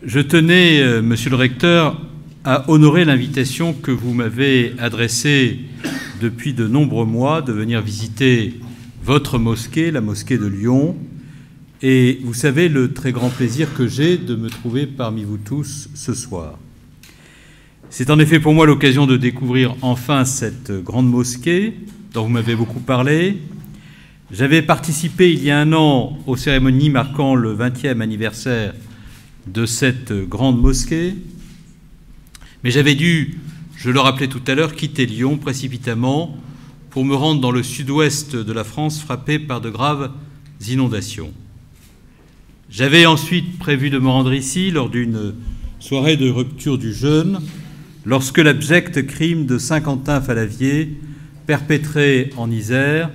Je tenais, monsieur le recteur, à honorer l'invitation que vous m'avez adressée depuis de nombreux mois de venir visiter votre mosquée, la mosquée de Lyon. Et vous savez le très grand plaisir que j'ai de me trouver parmi vous tous ce soir. C'est en effet pour moi l'occasion de découvrir enfin cette grande mosquée dont vous m'avez beaucoup parlé. J'avais participé il y a un an aux cérémonies marquant le 20e anniversaire de cette grande mosquée, mais j'avais dû, je le rappelais tout à l'heure, quitter Lyon précipitamment pour me rendre dans le sud-ouest de la France frappé par de graves inondations. J'avais ensuite prévu de me rendre ici lors d'une soirée de rupture du jeûne, lorsque l'abject crime de Saint-Quentin-Fallavier, perpétré en Isère,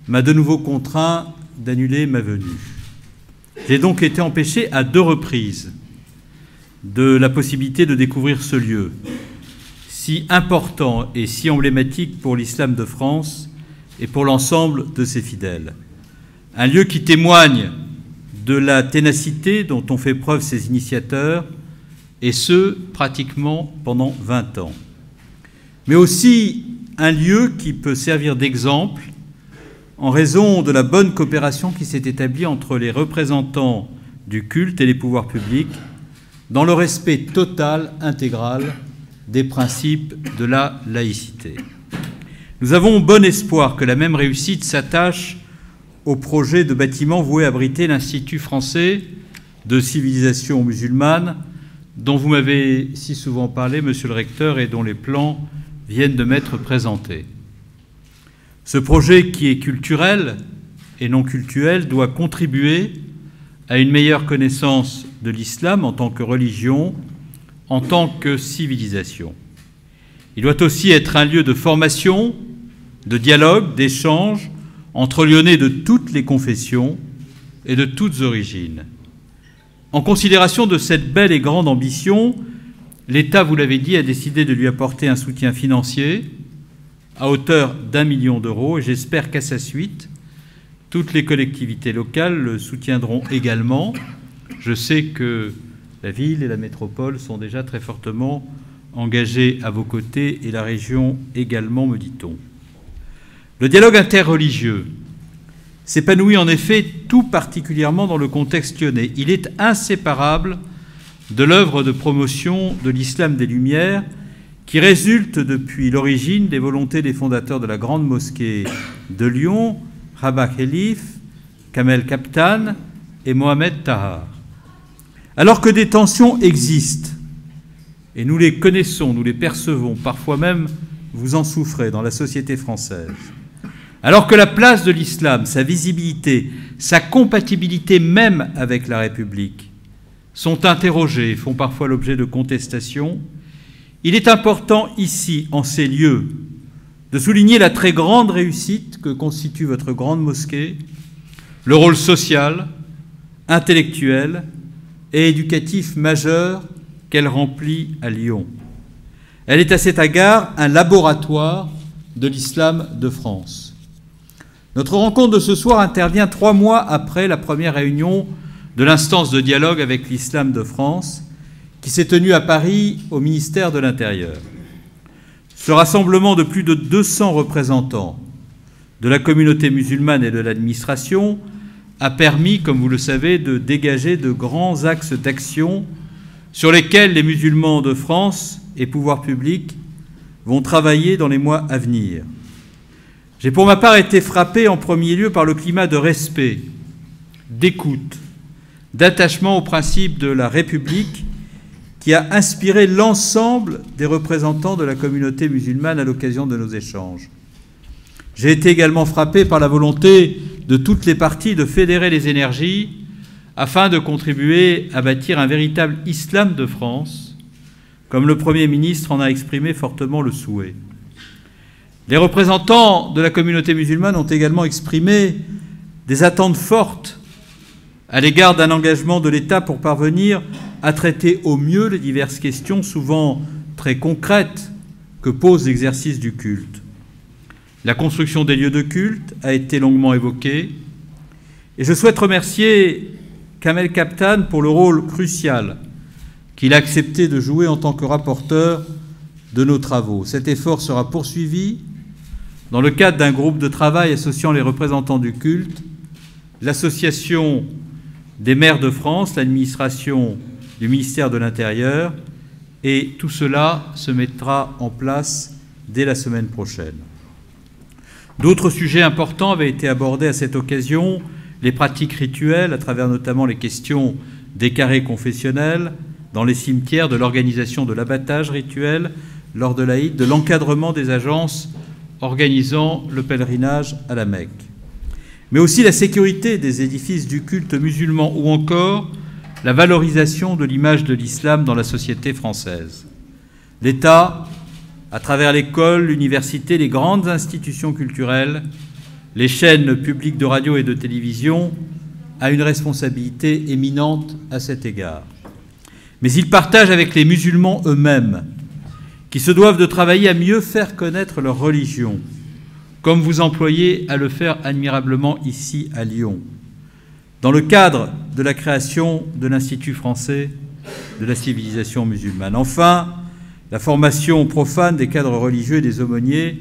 m'a de nouveau contraint d'annuler ma venue. J'ai donc été empêché à 2 reprises de la possibilité de découvrir ce lieu, si important et si emblématique pour l'islam de France et pour l'ensemble de ses fidèles. Un lieu qui témoigne de la ténacité dont ont fait preuve ses initiateurs, et ce, pratiquement pendant 20 ans. Mais aussi un lieu qui peut servir d'exemple en raison de la bonne coopération qui s'est établie entre les représentants du culte et les pouvoirs publics dans le respect total, intégral des principes de la laïcité. Nous avons bon espoir que la même réussite s'attache au projet de bâtiment voué abriter l'Institut français de civilisation musulmane dont vous m'avez si souvent parlé, monsieur le recteur, et dont les plans viennent de m'être présentés. Ce projet qui est culturel et non cultuel doit contribuer à une meilleure connaissance de l'islam en tant que religion, en tant que civilisation. Il doit aussi être un lieu de formation, de dialogue, d'échange entre Lyonnais de toutes les confessions et de toutes origines. En considération de cette belle et grande ambition, l'État, vous l'avez dit, a décidé de lui apporter un soutien financier à hauteur d'1 million d'euros, et j'espère qu'à sa suite, toutes les collectivités locales le soutiendront également. Je sais que la ville et la métropole sont déjà très fortement engagées à vos côtés, et la région également, me dit-on. Le dialogue interreligieux s'épanouit en effet tout particulièrement dans le contexte lyonnais. Il est inséparable de l'œuvre de promotion de l'islam des Lumières qui résulte depuis l'origine des volontés des fondateurs de la grande mosquée de Lyon, Rabah Khelif, Kamel Kaptan et Mohamed Tahar. Alors que des tensions existent, et nous les connaissons, nous les percevons, parfois même vous en souffrez dans la société française, alors que la place de l'islam, sa visibilité, sa compatibilité même avec la République sont interrogées et font parfois l'objet de contestations, il est important ici, en ces lieux, de souligner la très grande réussite que constitue votre grande mosquée, le rôle social, intellectuel et éducatif majeur qu'elle remplit à Lyon. Elle est à cet égard un laboratoire de l'islam de France. Notre rencontre de ce soir intervient 3 mois après la première réunion de l'instance de dialogue avec l'islam de France qui s'est tenue à Paris au ministère de l'Intérieur. Ce rassemblement de plus de 200 représentants de la communauté musulmane et de l'administration a permis, comme vous le savez, de dégager de grands axes d'action sur lesquels les musulmans de France et pouvoirs publics vont travailler dans les mois à venir. J'ai pour ma part été frappé en premier lieu par le climat de respect, d'écoute, d'attachement aux principes de la République qui a inspiré l'ensemble des représentants de la communauté musulmane à l'occasion de nos échanges. J'ai été également frappé par la volonté de toutes les parties de fédérer les énergies afin de contribuer à bâtir un véritable islam de France, comme le Premier ministre en a exprimé fortement le souhait. Les représentants de la communauté musulmane ont également exprimé des attentes fortes à l'égard d'un engagement de l'État pour parvenir à traiter au mieux les diverses questions, souvent très concrètes, que pose l'exercice du culte. La construction des lieux de culte a été longuement évoquée, et je souhaite remercier Kamel Kaptan pour le rôle crucial qu'il a accepté de jouer en tant que rapporteur de nos travaux. Cet effort sera poursuivi dans le cadre d'un groupe de travail associant les représentants du culte, l'Association des maires de France, l'administration du ministère de l'Intérieur, et tout cela se mettra en place dès la semaine prochaine. D'autres sujets importants avaient été abordés à cette occasion, les pratiques rituelles, à travers notamment les questions des carrés confessionnels dans les cimetières, de l'organisation de l'abattage rituel lors de l'Aïd, de l'encadrement des agences organisant le pèlerinage à la Mecque, mais aussi la sécurité des édifices du culte musulman ou encore la valorisation de l'image de l'islam dans la société française. L'État, à travers l'école, l'université, les grandes institutions culturelles, les chaînes publiques de radio et de télévision, a une responsabilité éminente à cet égard. Mais il partage avec les musulmans eux-mêmes, qui se doivent de travailler à mieux faire connaître leur religion, comme vous employez à le faire admirablement ici à Lyon, dans le cadre de la création de l'Institut français de la civilisation musulmane. Enfin, la formation profane des cadres religieux et des aumôniers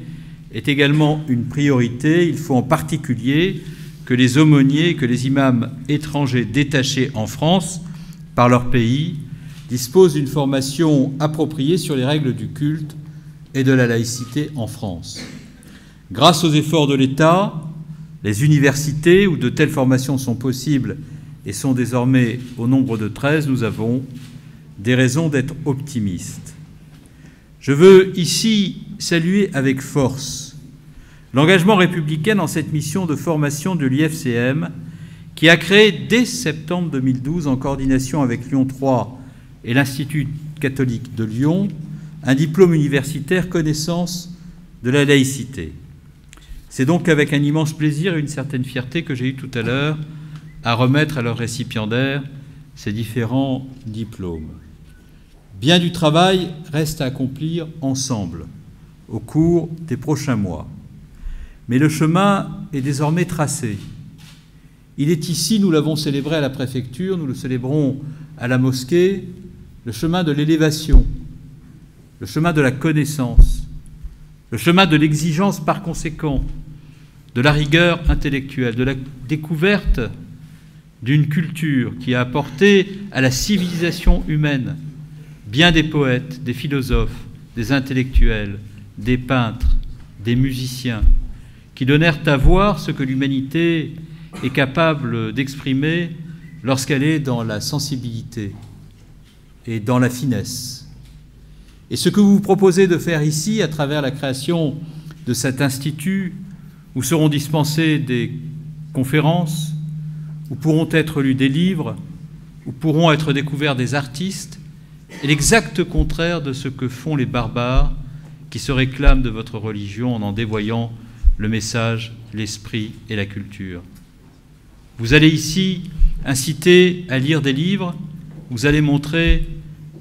est également une priorité. Il faut en particulier que les aumôniers, que les imams étrangers détachés en France par leur pays disposent d'une formation appropriée sur les règles du culte et de la laïcité en France. Grâce aux efforts de l'État, les universités où de telles formations sont possibles et sont désormais au nombre de 13, nous avons des raisons d'être optimistes. Je veux ici saluer avec force l'engagement républicain dans cette mission de formation de l'IFCM qui a créé dès septembre 2012, en coordination avec Lyon 3 et l'Institut catholique de Lyon, un diplôme universitaire connaissance de la laïcité. C'est donc avec un immense plaisir et une certaine fierté que j'ai eu tout à l'heure à remettre à leurs récipiendaires ces différents diplômes. Bien du travail reste à accomplir ensemble au cours des prochains mois. Mais le chemin est désormais tracé. Il est ici, nous l'avons célébré à la préfecture, nous le célébrons à la mosquée, le chemin de l'élévation, le chemin de la connaissance, le chemin de l'exigence par conséquent, de la rigueur intellectuelle, de la découverte d'une culture qui a apporté à la civilisation humaine bien des poètes, des philosophes, des intellectuels, des peintres, des musiciens, qui donnèrent à voir ce que l'humanité est capable d'exprimer lorsqu'elle est dans la sensibilité et dans la finesse. Et ce que vous vous proposez de faire ici, à travers la création de cet institut, où seront dispensées des conférences, où pourront être lus des livres, où pourront être découverts des artistes, est l'exact contraire de ce que font les barbares qui se réclament de votre religion en dévoyant le message, l'esprit et la culture. Vous allez ici inciter à lire des livres, vous allez montrer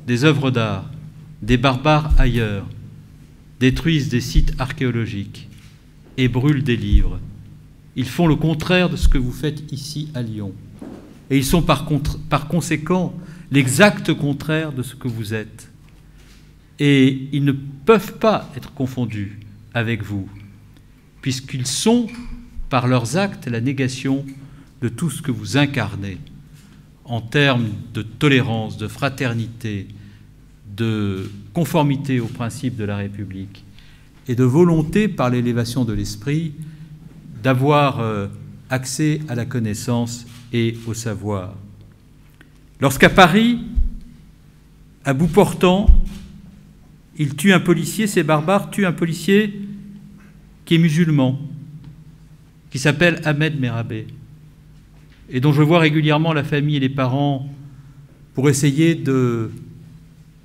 des œuvres d'art. Des barbares ailleurs détruisent des sites archéologiques et brûlent des livres. Ils font le contraire de ce que vous faites ici à Lyon. Et ils sont par conséquent l'exact contraire de ce que vous êtes. Et ils ne peuvent pas être confondus avec vous, puisqu'ils sont, par leurs actes, la négation de tout ce que vous incarnez en termes de tolérance, de fraternité, de conformité aux principes de la République et de volonté, par l'élévation de l'esprit, d'avoir accès à la connaissance et au savoir. Lorsqu'à Paris, à bout portant, ils tuent un policier, ces barbares tuent un policier qui est musulman, qui s'appelle Ahmed Merabé, et dont je vois régulièrement la famille et les parents pour essayer de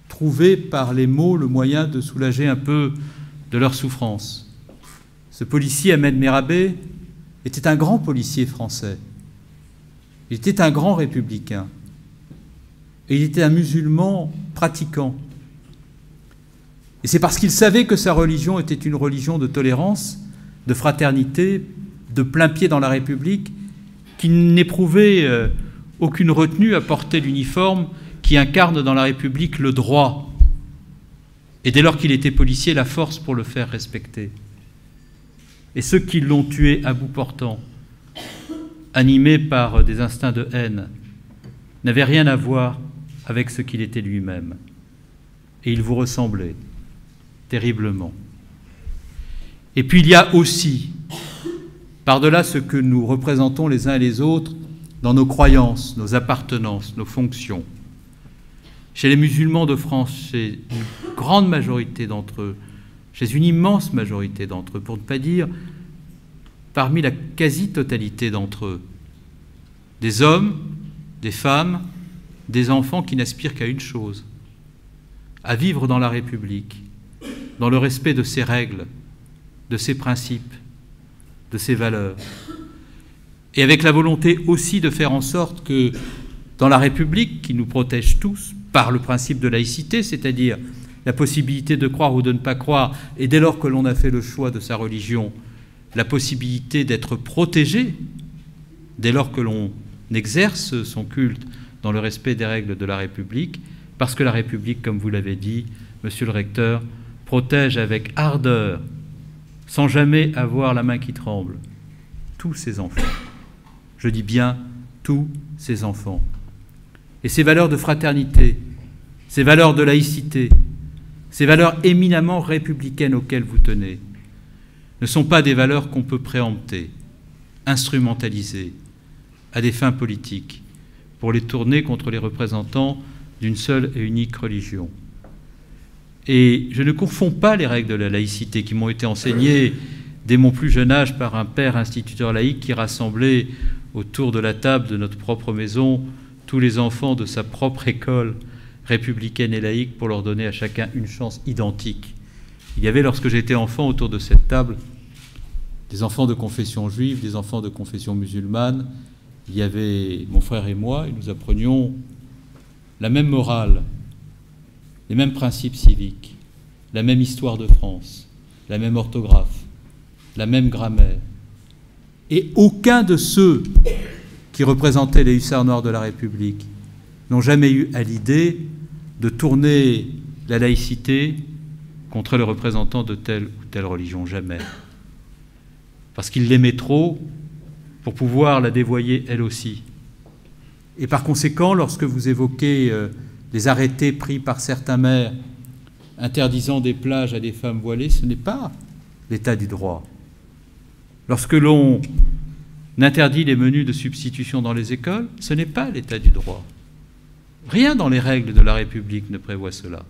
trouver par les mots le moyen de soulager un peu de leur souffrance. Ce policier, Ahmed Merabé, était un grand policier français. Il était un grand républicain. Et il était un musulman pratiquant. Et c'est parce qu'il savait que sa religion était une religion de tolérance, de fraternité, de plein pied dans la République, qu'il n'éprouvait aucune retenue à porter l'uniforme qui incarne dans la République le droit, et dès lors qu'il était policier, la force pour le faire respecter. Et ceux qui l'ont tué à bout portant, animés par des instincts de haine, n'avaient rien à voir avec ce qu'il était lui-même. Et il vous ressemblait terriblement. Et puis il y a aussi, par-delà ce que nous représentons les uns et les autres dans nos croyances, nos appartenances, nos fonctions, chez les musulmans de France, chez une grande majorité d'entre eux, chez une immense majorité d'entre eux, pour ne pas dire parmi la quasi-totalité d'entre eux, des hommes, des femmes, des enfants qui n'aspirent qu'à une chose, à vivre dans la République, dans le respect de ses règles, de ses principes, de ses valeurs, et avec la volonté aussi de faire en sorte que dans la République, qui nous protège tous par le principe de laïcité, c'est-à-dire la possibilité de croire ou de ne pas croire, et dès lors que l'on a fait le choix de sa religion, la possibilité d'être protégé, dès lors que l'on exerce son culte dans le respect des règles de la République, parce que la République, comme vous l'avez dit, monsieur le recteur, protège avec ardeur, sans jamais avoir la main qui tremble, tous ses enfants. Je dis bien tous ses enfants. Et ces valeurs de fraternité, ces valeurs de laïcité, ces valeurs éminemment républicaines auxquelles vous tenez, ne sont pas des valeurs qu'on peut préempter, instrumentaliser à des fins politiques, pour les tourner contre les représentants d'une seule et unique religion. Et je ne confonds pas les règles de la laïcité qui m'ont été enseignées dès mon plus jeune âge par un père instituteur laïque qui rassemblait autour de la table de notre propre maison tous les enfants de sa propre école républicaine et laïque pour leur donner à chacun une chance identique. Il y avait, lorsque j'étais enfant, autour de cette table, des enfants de confession juive, des enfants de confession musulmane. Il y avait mon frère et moi, et nous apprenions la même morale, les mêmes principes civiques, la même histoire de France, la même orthographe, la même grammaire. Et aucun de ceux qui représentaient les hussards noirs de la République n'ont jamais eu à l'idée de tourner la laïcité contre les représentants de telle ou telle religion, jamais. Parce qu'ils l'aimaient trop pour pouvoir la dévoyer elle aussi. Et par conséquent, lorsque vous évoquez les arrêtés pris par certains maires interdisant des plages à des femmes voilées, ce n'est pas l'état du droit. Lorsque l'on interdit les menus de substitution dans les écoles, ce n'est pas l'état du droit. Rien dans les règles de la République ne prévoit cela.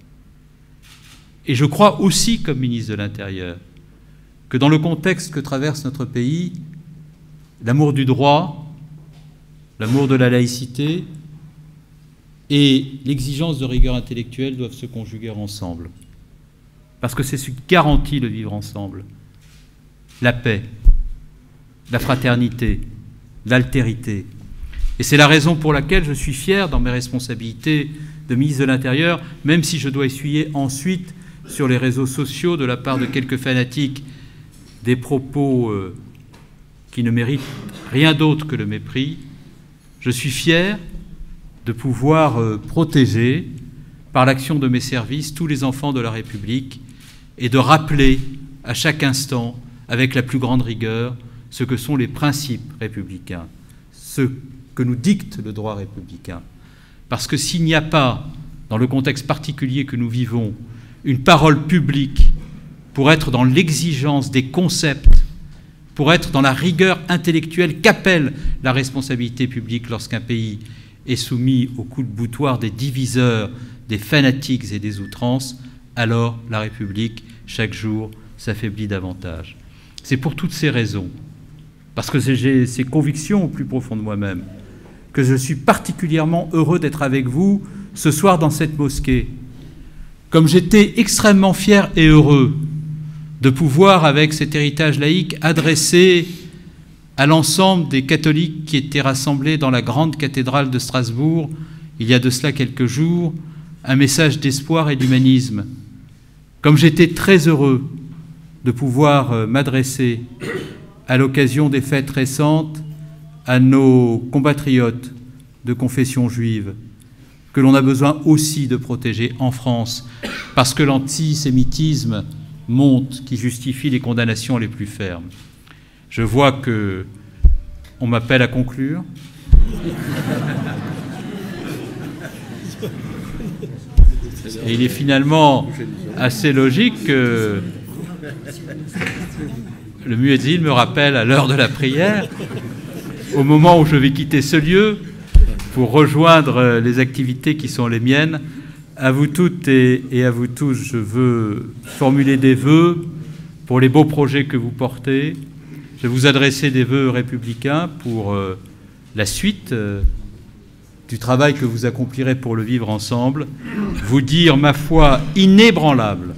Et je crois aussi, comme ministre de l'Intérieur, que dans le contexte que traverse notre pays, l'amour du droit, l'amour de la laïcité et l'exigence de rigueur intellectuelle doivent se conjuguer ensemble. Parce que c'est ce qui garantit le vivre ensemble. La paix, la fraternité, l'altérité. Et c'est la raison pour laquelle je suis fier, dans mes responsabilités de ministre de l'Intérieur, même si je dois essuyer ensuite sur les réseaux sociaux, de la part de quelques fanatiques, des propos qui ne méritent rien d'autre que le mépris, je suis fier de pouvoir protéger, par l'action de mes services, tous les enfants de la République et de rappeler à chaque instant, avec la plus grande rigueur, ce que sont les principes républicains, ce que nous dicte le droit républicain. Parce que s'il n'y a pas, dans le contexte particulier que nous vivons, une parole publique pour être dans l'exigence des concepts, pour être dans la rigueur intellectuelle qu'appelle la responsabilité publique lorsqu'un pays est soumis au coup de boutoir des diviseurs, des fanatiques et des outrances, alors la République, chaque jour, s'affaiblit davantage. C'est pour toutes ces raisons, parce que j'ai ces convictions au plus profond de moi-même, que je suis particulièrement heureux d'être avec vous ce soir dans cette mosquée. Comme j'étais extrêmement fier et heureux de pouvoir, avec cet héritage laïque, adresser à l'ensemble des catholiques qui étaient rassemblés dans la grande cathédrale de Strasbourg, il y a de cela quelques jours, un message d'espoir et d'humanisme. Comme j'étais très heureux de pouvoir m'adresser à l'occasion des fêtes récentes à nos compatriotes de confession juive, que l'on a besoin aussi de protéger en France, parce que l'antisémitisme monte, qui justifie les condamnations les plus fermes. Je vois qu'on m'appelle à conclure. Et il est finalement assez logique que le muezzin me rappelle à l'heure de la prière, au moment où je vais quitter ce lieu pour rejoindre les activités qui sont les miennes. À vous toutes et à vous tous, je veux formuler des vœux pour les beaux projets que vous portez. Je vais vous adresser des vœux républicains pour la suite du travail que vous accomplirez pour le vivre ensemble. Vous dire ma foi inébranlable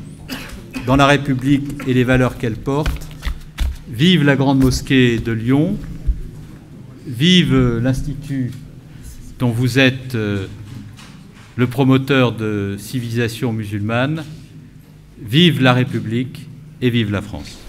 dans la République et les valeurs qu'elle porte. Vive la Grande Mosquée de Lyon. Vive l'Institut dont vous êtes le promoteur de civilisation musulmane. Vive la République et vive la France.